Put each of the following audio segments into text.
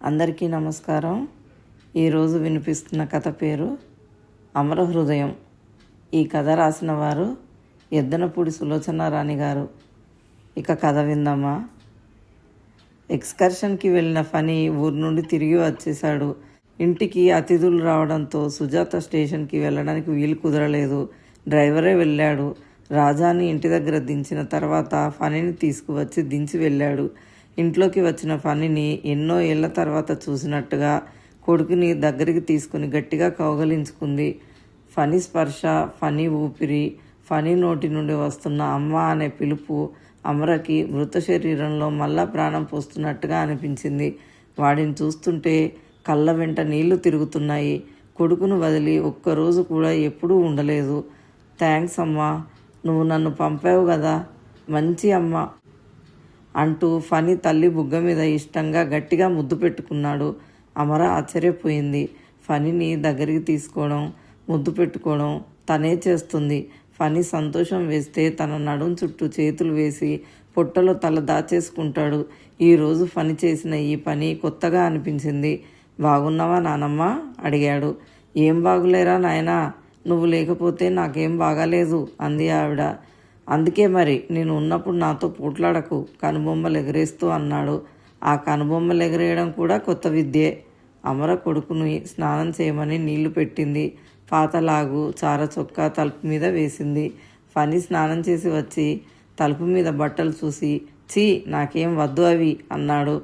అందరికీ నమస్కారం. ఈరోజు వినిపిస్తున్న కథ పేరు అమర హృదయం. ఈ కథ రాసిన వారు ఎద్దనపూడి సులోచన రాణి గారు. ఇక కథ విందామా. ఎక్స్కర్షన్కి వెళ్ళిన ఫనీ ఊరు నుండి తిరిగి వచ్చేశాడు. ఇంటికి అతిథులు రావడంతో సుజాత స్టేషన్కి వెళ్ళడానికి వీలు కుదరలేదు. డ్రైవరే వెళ్ళాడు. రాజాని ఇంటి దగ్గర దించిన తర్వాత ఫనీని తీసుకువచ్చి దించి వెళ్ళాడు. ఇంట్లోకి వచ్చిన ఫనీని ఎన్నో ఏళ్ల తర్వాత చూసినట్టుగా కొడుకుని దగ్గరికి తీసుకుని గట్టిగా కౌగలించుకుంది. ఫనీ స్పర్శ, ఫనీ ఊపిరి, ఫనీ నోటి నుండి వస్తున్న అమ్మ అనే పిలుపు అమరకి మృత శరీరంలో మళ్ళా ప్రాణం పోస్తున్నట్టుగా అనిపించింది. వాడిని చూస్తుంటే కళ్ళ వెంట నీళ్లు తిరుగుతున్నాయి. కొడుకును వదిలి ఒక్కరోజు కూడా ఎప్పుడూ ఉండలేదు. థ్యాంక్స్ అమ్మా, నువ్వు నన్ను పంపావు కదా, మంచి అమ్మ అంటూ ఫనీ తల్లి బుగ్గ మీద ఇష్టంగా గట్టిగా ముద్దు పెట్టుకున్నాడు. అమర ఆశ్చర్యపోయింది. ఫనీని దగ్గరికి తీసుకోవడం, ముద్దు పెట్టుకోవడం తనే చేస్తుంది. ఫనీ సంతోషం వేస్తే తన నడుం చుట్టూ చేతులు వేసి పొట్టలో తల దాచేసుకుంటాడు. ఈరోజు ఫనీ చేసిన ఈ పని కొత్తగా అనిపించింది. బాగున్నావా నానమ్మ అడిగాడు. ఏం బాగులేరా నాయనా, నువ్వు లేకపోతే నాకేం బాగాలేదు అంది ఆవిడ. అందుకే మరి నేను ఉన్నప్పుడు నాతో పోట్లాడకు, కనుబొమ్మలు ఎగరేస్తూ అన్నాడు. ఆ కనుబొమ్మలు ఎగరేయడం కూడా కొత్త విద్యే. అమర కొడుకుని స్నానం చేయమని నీళ్లు పెట్టింది. పాతలాగు చార చొక్కా తలుపు మీద వేసింది. ఫనీ స్నానం చేసి వచ్చి తలుపు మీద బట్టలు చూసి, చీ నాకేం వద్దు అవి అన్నాడు.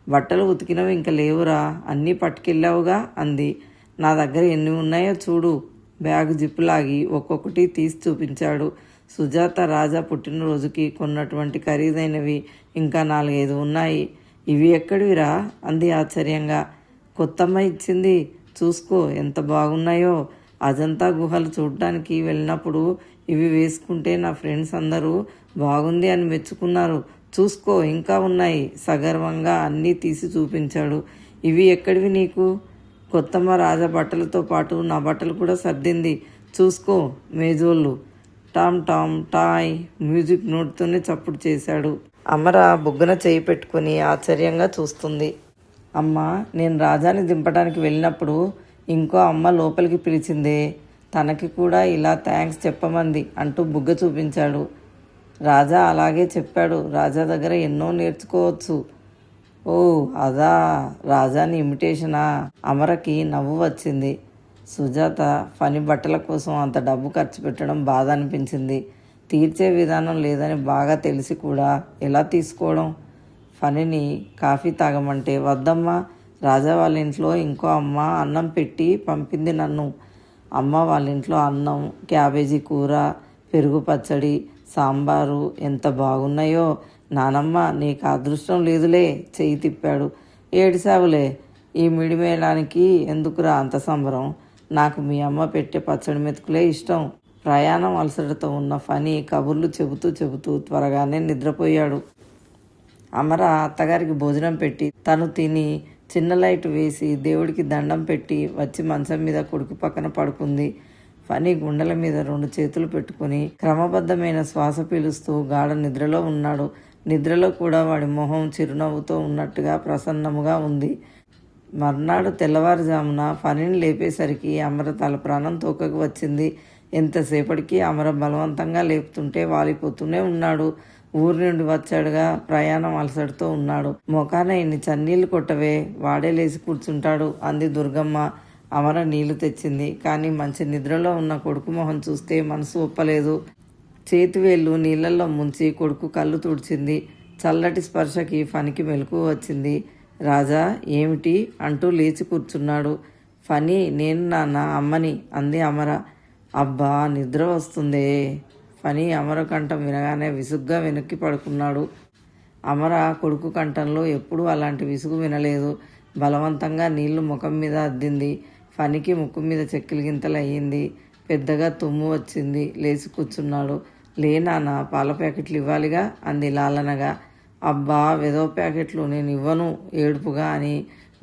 బట్టలు ఉతికినవి ఇంక లేవురా, అన్నీ పట్టుకెళ్ళావుగా అంది. నా దగ్గర ఎన్ని ఉన్నాయో చూడు. బ్యాగ్ జిప్పులాగి ఒక్కొక్కటి తీసి చూపించాడు. సుజాత రాజా పుట్టినరోజుకి కొన్నటువంటి ఖరీదైనవి ఇంకా 4-5 ఉన్నాయి. ఇవి ఎక్కడివిరా అంది ఆశ్చర్యంగా. కొత్తమ్మ ఇచ్చింది, చూసుకో ఎంత బాగున్నాయో. అజంతా గుహలు చూడటానికి వెళ్ళినప్పుడు ఇవి వేసుకుంటే నా ఫ్రెండ్స్ అందరూ బాగుంది అని మెచ్చుకున్నారు. చూసుకో ఇంకా ఉన్నాయి. సగర్వంగా అన్నీ తీసి చూపించాడు. ఇవి ఎక్కడివి నీకు? కొత్తమ్మ రాజా బట్టలతో పాటు నా బట్టలు కూడా సర్దింది. చూసుకో మేజోళ్ళు. టామ్ టామ్ టాయ్ మ్యూజిక్ నోట్తోనే చప్పుడు చేశాడు. అమర బుగ్గన చేయి పెట్టుకుని ఆశ్చర్యంగా చూస్తుంది. అమ్మ, నేను రాజాని దింపడానికి వెళ్ళినప్పుడు ఇంకో అమ్మ లోపలికి పిలిచిందే, తనకి కూడా ఇలా థ్యాంక్స్ చెప్పమంది అంటూ బుగ్గ చూపించాడు. రాజా అలాగే చెప్పాడు. రాజా దగ్గర ఎన్నో నేర్చుకోవచ్చు. ఓ అదా, రాజాని ఇమిటేషనా? అమరకి నవ్వు వచ్చింది. సుజాత ఫనీ బట్టల కోసం అంత డబ్బు ఖర్చు పెట్టడం బాధ అనిపించింది. తీర్చే విధానం లేదని బాగా తెలిసి కూడా ఎలా తీసుకోవడం? ఫనీని కాఫీ తాగమంటే వద్దమ్మా, రాజా వాళ్ళ ఇంట్లో ఇంకో అమ్మ అన్నం పెట్టి పంపింది నన్ను. అమ్మ వాళ్ళ ఇంట్లో అన్నం, క్యాబేజీ కూర, పెరుగు పచ్చడి, సాంబారు ఎంత బాగున్నాయో. నానమ్మ నీకు అదృష్టం లేదులే, చెయ్యి తిప్పాడు. ఏడిసావులే, ఈ మిడిమేళానికి ఎందుకురా అంత సంబరం? నాకు మీ అమ్మ పెట్టే పచ్చడి మెతుకులే ఇష్టం. ప్రయాణం అలసటతో ఉన్న ఫనీ కబుర్లు చెబుతూ త్వరగానే నిద్రపోయాడు. అమర అత్తగారికి భోజనం పెట్టి తను తిని చిన్న లైట్ వేసి దేవుడికి దండం పెట్టి వచ్చి మంచం మీద కొడుకు పక్కన పడుకుంది. ఫనీ గుండెల మీద 2 చేతులు పెట్టుకుని క్రమబద్ధమైన శ్వాస పీలుస్తూ గాఢ నిద్రలో ఉన్నాడు. నిద్రలో కూడా వాడి మొహం చిరునవ్వుతో ఉన్నట్టుగా ప్రసన్నముగా ఉంది. మర్నాడు తెల్లవారుజామున ఫనీని లేపేసరికి అమర తల ప్రాణం తోకకు వచ్చింది. ఎంతసేపటికి అమర బలవంతంగా లేపుతుంటే వాలిపోతూనే ఉన్నాడు. ఊరి నుండి వచ్చాడుగా, ప్రయాణం అలసటతో ఉన్నాడు. మొఖాన ఇన్ని చన్నీళ్లు కొట్టవే, వాడే లేచి కూర్చుంటాడు అంది దుర్గమ్మ. అమర నీళ్లు తెచ్చింది. కానీ మంచి నిద్రలో ఉన్న కొడుకు మొహం చూస్తే మనసు ఒప్పలేదు. చేతివేళ్ళు నీళ్లలో ముంచి కొడుకు కళ్ళు తుడిచింది. చల్లటి స్పర్శకి ఫనీకి మెలకువ వచ్చింది. రాజా ఏమిటి అంటూ లేచి కూర్చున్నాడు. ఫనీ నేను నాన్న అమ్మని అంది అమర. అబ్బా నిద్ర వస్తుందే. ఫనీ అమర కంఠం వినగానే విసుగ్గా వెనక్కి పడుకున్నాడు. అమర కొడుకు కంఠంలో ఎప్పుడూ అలాంటి విసుగు వినలేదు. బలవంతంగా నీళ్లు ముఖం మీద అద్దింది. ఫనీకి ముక్కు మీద చెక్కిలి గింతలు అయ్యింది. పెద్దగా తుమ్ము వచ్చింది. లేచి కూర్చున్నాడు. నాన్న పాల ప్యాకెట్లు ఇవ్వాలిగా అంది లాలనగా. అబ్బా వెదో ప్యాకెట్లు నేను ఇవ్వను ఏడుపుగా అని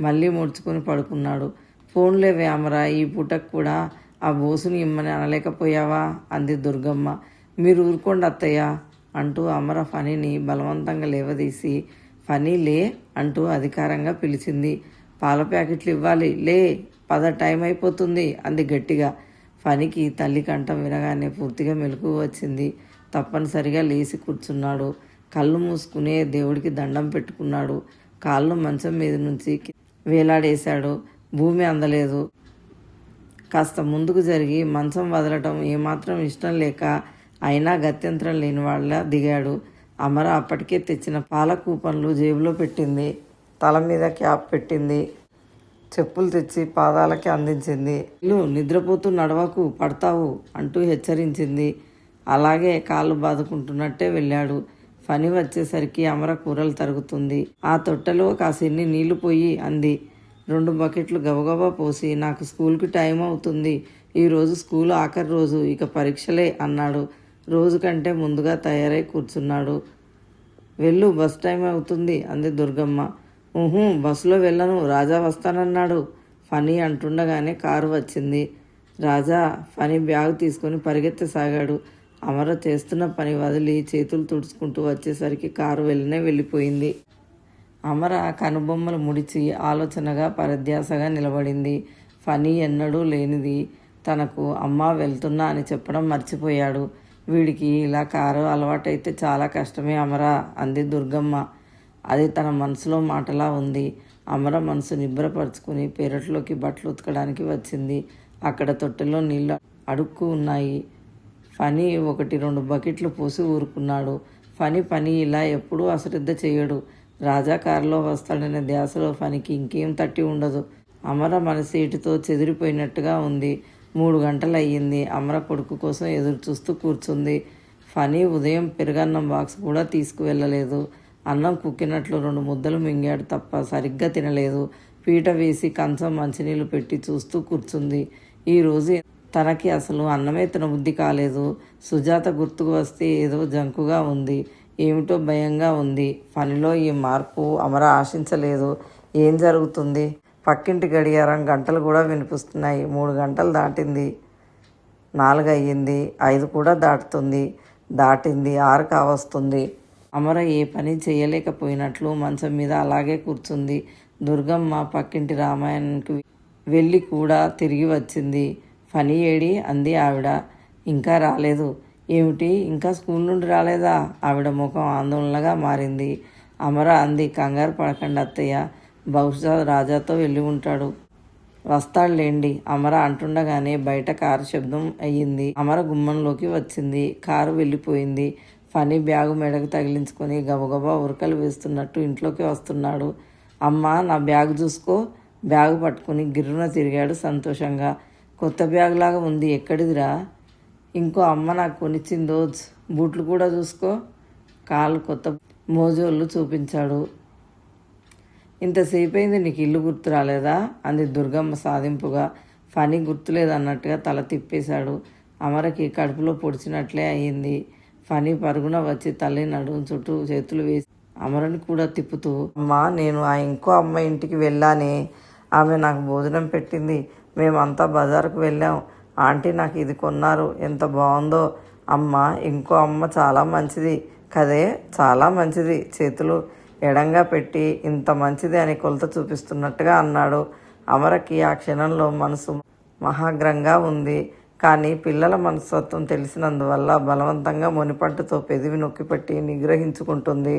మళ్ళీ ముడుచుకొని పడుకున్నాడు. ఫోన్లేవే అమర, ఈ పూటకు కూడా ఆ బోసుని ఇమ్మని అనలేకపోయావా అంది దుర్గమ్మ. మీరు ఊరుకోండి అత్తయ్య అంటూ అమర ఫనీని బలవంతంగా లేవదీసి ఫనీ లే అంటూ అధికారంగా పిలిచింది. పాల ప్యాకెట్లు ఇవ్వాలి, లే, పద, టైం అయిపోతుంది అంది గట్టిగా. ఫణికి తల్లి కంఠం వినగానే పూర్తిగా మెలకువ వచ్చింది. తప్పనిసరిగా లేచి కూర్చున్నాడు. కళ్ళు మూసుకునే దేవుడికి దండం పెట్టుకున్నాడు. కాళ్ళు మంచం మీద నుంచి వేలాడేశాడు. భూమి అందలేదు. కాస్త ముందుకు జరిగి మంచం వదలటం ఏమాత్రం ఇష్టం లేక అయినా గత్యంతరం లేని వాళ్ళ దిగాడు. అమర అప్పటికే తెచ్చిన పాల కూపన్లు జేబులో పెట్టింది. తల మీద క్యాప్ పెట్టింది. చెప్పులు తెచ్చి పాదాలకి అందించింది. ఇల్లు నిద్రపోతూ నడవకు, పడతావు అంటూ హెచ్చరించింది. అలాగే కాళ్ళు బాదుకుంటున్నట్టే వెళ్ళాడు. ఫణి వచ్చేసరికి అమర కూరలు తరుగుతుంది. ఆ తొట్టెలో కాసిన్ని నీళ్లు పోయి అంది. 2 బకెట్లు గబగబా పోసి, నాకు స్కూల్కి టైం అవుతుంది, ఈరోజు స్కూల్ ఆఖరి రోజు, ఇక పరీక్షలే అన్నాడు. రోజు కంటే ముందుగా తయారై కూర్చున్నాడు. వెళ్ళు, బస్ టైం అవుతుంది అంది దుర్గమ్మ. బస్సులో వెళ్ళను, రాజా వస్తానన్నాడు ఫణి అంటుండగానే కారు వచ్చింది. రాజా ఫణి బ్యాగ్ తీసుకొని పరిగెత్తసాగాడు. అమర చేస్తున్న పని వదిలి చేతులు తుడుచుకుంటూ వచ్చేసరికి కారు వెళ్ళిపోయింది. అమర కనుబొమ్మలు ముడిచి ఆలోచనగా పరధ్యాసగా నిలబడింది. ఫణి ఎన్నడూ లేనిది తనకు అమ్మ వెళ్తున్నా అని చెప్పడం మర్చిపోయాడు. వీడికి ఇలా కారు అలవాటైతే చాలా కష్టమే అమర అంది దుర్గమ్మ. అది తన మనసులో మాటలా ఉంది. అమర మనసు నిబ్బరపరుచుకుని పెరట్లోకి బట్టలు ఉతకడానికి వచ్చింది. అక్కడ తొట్టెలో నీళ్లు అడుక్కు ఉన్నాయి. ఫణి 1-2 బకెట్లు పోసి ఊరుకున్నాడు. ఫణి పని ఇలా ఎప్పుడూ అశ్రద్ధ చేయడు. రాజా కారులో వస్తాడనే ధ్యాసలో ఫణికి ఇంకేం తట్టి ఉండదు. అమర మనసు ఇటుతో చెదిరిపోయినట్టుగా ఉంది. 3 గంటలు అయ్యింది. అమర కొడుకు కోసం ఎదురు చూస్తూ కూర్చుంది. ఫణి ఉదయం పెరుగన్నం బాక్స్ కూడా తీసుకువెళ్ళలేదు. అన్నం కుక్కినట్లు 2 ముద్దలు మింగాడు తప్ప సరిగ్గా తినలేదు. పీట వేసి కంచం మంచినీళ్ళు పెట్టి చూస్తూ కూర్చుంది. ఈరోజు తనకి అసలు అన్నమే తినబుద్ధి కాలేదు. సుజాత గుర్తుకు వస్తే ఏదో జంకుగా ఉంది. ఏమిటో భయంగా ఉంది. ఫణిలో ఈ మార్పు అమర ఆశించలేదు. ఏం జరుగుతుంది? పక్కింటి గడియారం గంటలు కూడా వినిపిస్తున్నాయి. 3 గంటలు దాటింది. 4 అయ్యింది. 5 కూడా దాటింది. 6 కావస్తుంది. అమర ఏ పని చేయలేకపోయినట్లు మంచం మీద అలాగే కూర్చుంది. దుర్గమ్మ పక్కింటి రామాయణానికి వెళ్ళి కూడా తిరిగి వచ్చింది. ఫణి ఏడి అంది ఆవిడ. ఇంకా రాలేదు. ఏమిటి, ఇంకా స్కూల్ నుండి రాలేదా? ఆవిడ ముఖం ఆందోళనగా మారింది. అమర అంది, కంగారు పడకండి అత్తయ్య, బహుశా రాజాతో వెళ్ళి ఉంటాడు, వస్తాడులేండి అమర అంటుండగానే బయట కారు శబ్దం అయ్యింది. అమర గుమ్మంలోకి వచ్చింది. కారు వెళ్ళిపోయింది. ఫణి బ్యాగు మెడకు తగిలించుకొని గబగబా ఉరకలు వేస్తున్నట్టు ఇంట్లోకి వస్తున్నాడు. అమ్మ, నా బ్యాగ్ చూసుకో. బ్యాగు పట్టుకుని గిర్రున తిరిగాడు సంతోషంగా. కొత్త బ్యాగ్ లాగా ఉంది, ఎక్కడిదిరా? ఇంకో అమ్మ నాకు కొనిచ్చిందో. బూట్లు కూడా చూసుకో. కాలు కొత్త మోజోళ్ళు చూపించాడు. ఇంతసేపు అయింది, నీకు ఇల్లు గుర్తు రాలేదా అంది దుర్గమ్మ సాధింపుగా. ఫణి గుర్తులేదన్నట్టుగా తల తిప్పేశాడు. అమరకి కడుపులో పొడిచినట్లే అయ్యింది. ఫణి పరుగున వచ్చి తల్లి నడుము చుట్టూ చేతులు వేసి అమరని కూడా తిప్పుతూ, అమ్మా, నేను ఆ ఇంకో అమ్మ ఇంటికి వెళ్ళానే, ఆమె నాకు భోజనం పెట్టింది. మేమంతా బజారుకు వెళ్ళాం. ఆంటీ నాకు ఇది కొన్నారు, ఎంత బాగుందో. అమ్మ, ఇంకో అమ్మ చాలా మంచిది కదే, చాలా మంచిది. చేతులు ఎడంగా పెట్టి ఇంత మంచిది అని కొలత చూపిస్తున్నట్టుగా అన్నాడు. అమరకి ఆ క్షణంలో మనసు మహాగ్రంగా ఉంది. కానీ పిల్లల మనస్తత్వం తెలిసినందువల్ల బలవంతంగా మునిపట్టుతో పెదివి నొక్కిపెట్టి నిగ్రహించుకుంటుంది.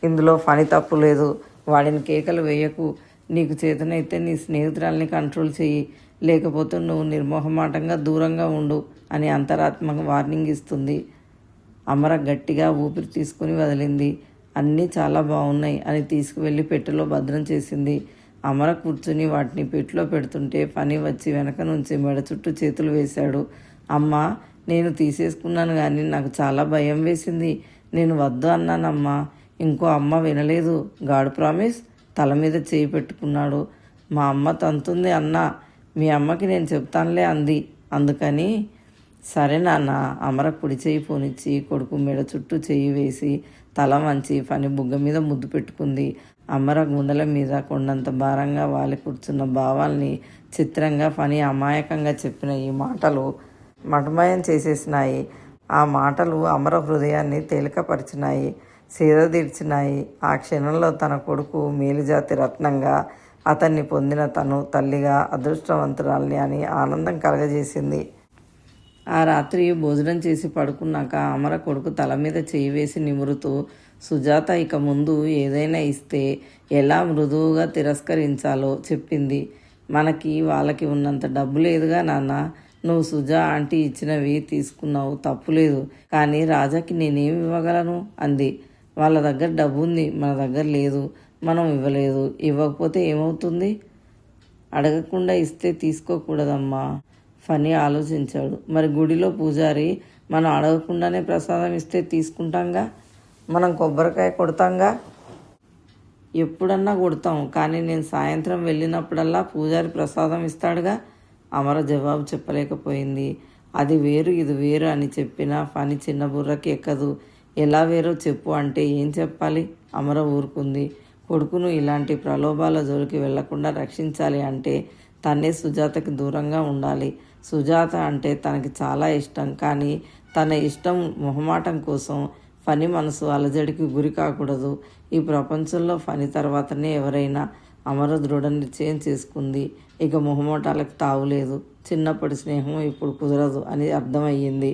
ఇందులో ఫణి తప్పు లేదు. వాడిని కేకలు వేయకు. నీకు చేతనైతే నీ స్నేహితురాల్ని కంట్రోల్ చెయ్యి, లేకపోతే నువ్వు నిర్మోహమాటంగా దూరంగా ఉండు అని అంతరాత్మ వార్నింగ్ ఇస్తుంది. అమర గట్టిగా ఊపిరి తీసుకుని వదిలింది. అన్నీ చాలా బాగున్నాయి అని తీసుకువెళ్ళి పెట్టెలో భద్రం చేసింది. అమర కూర్చుని వాటిని పెట్టెలో పెడుతుంటే ఫణి వచ్చి వెనక నుంచి మెడ చుట్టూ చేతులు వేశాడు. అమ్మ, నేను తీసేసుకున్నాను కానీ నాకు చాలా భయం వేసింది. నేను వద్దు అన్నానమ్మా. ఇంకో అమ్మ వినలేదు. God promise. తల మీద చేయి పెట్టుకున్నాడు. మా అమ్మ తంతుంది అన్నా. మీ అమ్మకి నేను చెప్తానులే అంది. అందుకని సరే నాన్న. అమర కుడి చేయి పోనిచ్చి కొడుకు మెడ చుట్టూ చేయి వేసి తల వంచి ఫణి బుగ్గ మీద ముద్దు పెట్టుకుంది. అమర గుండెల మీద కొండంత భారంగా వాలి కూర్చున్న భావాల్ని చిత్రంగా ఫణి అమాయకంగా చెప్పిన ఈ మాటలు మటమయం చేసేసినాయి. ఆ మాటలు అమర హృదయాన్ని తేలికపరిచినాయి, సేదతీర్చినాయి. ఆ క్షణంలో తన కొడుకు మేలుజాతి రత్నంగా అతన్ని పొందిన తను తల్లిగా అదృష్టవంతురాల్ని అని ఆనందం కలగజేసింది. ఆ రాత్రి భోజనం చేసి పడుకున్నాక అమర కొడుకు తల మీద చేయి వేసి నిమురుతూ, సుజాత ఇక ముందు ఏదైనా ఇస్తే ఎలా మృదువుగా తిరస్కరించాలో చెప్పింది. మనకి వాళ్ళకి ఉన్నంత డబ్బు లేదుగా నాన్న. నువ్వు సుజా ఆంటీ ఇచ్చినవి తీసుకున్నావు, తప్పులేదు. కానీ రాజాకి నేనేమి ఇవ్వగలను అంది. వాళ్ళ దగ్గర డబ్బు ఉంది, మన దగ్గర లేదు. మనం ఇవ్వలేదు. ఇవ్వకపోతే ఏమవుతుంది? అడగకుండా ఇస్తే తీసుకోకూడదమ్మా. ఫనీ ఆలోచించాడు. మరి గుడిలో పూజారి మనం అడగకుండానే ప్రసాదం ఇస్తే తీసుకుంటాంగా. మనం కొబ్బరికాయ కొడతాంగా. ఎప్పుడన్నా కొడతాం, కానీ నేను సాయంత్రం వెళ్ళినప్పుడల్లా పూజారి ప్రసాదం ఇస్తాడుగా. అమర జవాబు చెప్పలేకపోయింది. అది వేరు ఇది వేరు అని చెప్పినా ఫనీ చిన్న బుర్రకి ఎక్కదు. ఎలా వేరో చెప్పు అంటే ఏం చెప్పాలి? అమర ఊరుకుంది. కొడుకును ఇలాంటి ప్రలోభాల జోలికి వెళ్లకుండా రక్షించాలి అంటే తనే సుజాతకి దూరంగా ఉండాలి. సుజాత అంటే తనకి చాలా ఇష్టం. కానీ తన ఇష్టం మొహమాటం కోసం ఫనీ మనసు అలజడికి గురి కాకూడదు. ఈ ప్రపంచంలో ఫనీ తర్వాతనే ఎవరైనా. అమర దృఢ నిశ్చయం చేసుకుంది. ఇక మొహమాటాలకు తావులేదు. చిన్నప్పటి స్నేహం ఇప్పుడు కుదరదు అని అర్థమయ్యింది.